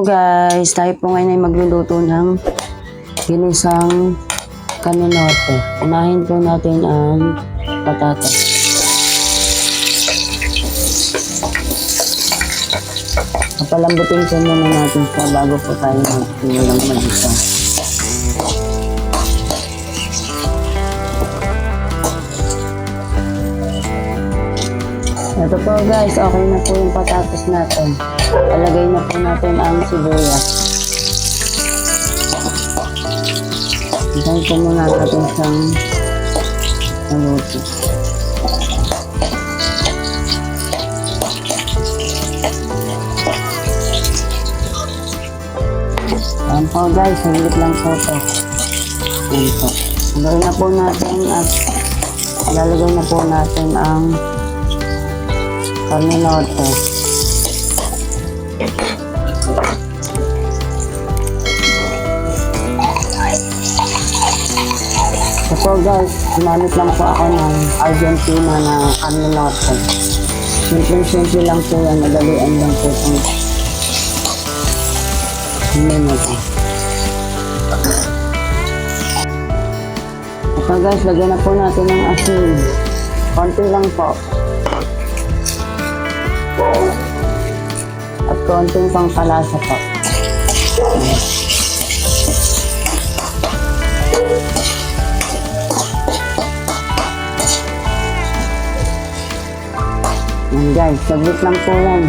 Hello guys, tayo po ngayon ay magluluto ng ginisang karne norte. Unahin po natin ang patatas. Papalambutin po muna natin siya bago po tayo magsimulang mag-isa. Ito po guys, okay na po yung patatas natin. Alagay na po natin ang sibuyas. Hintay po muna natin siyang maluto. Ayan po guys, higit lang po ito. Ayan po. Alagay na po natin at lalagay na po natin ang karne norte. So guys, ginamit lang po ako ng Argentina na karne norte. Simple lang po yan, madalian lang po itong hindi na po. So guys, lagyan na po natin ng asin. Konti lang po. At konting pangkalasa po. Yan guys, saglit lang po yan.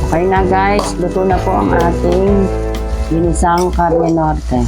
Okay na guys, luto na po ang ating ginisang karne norte.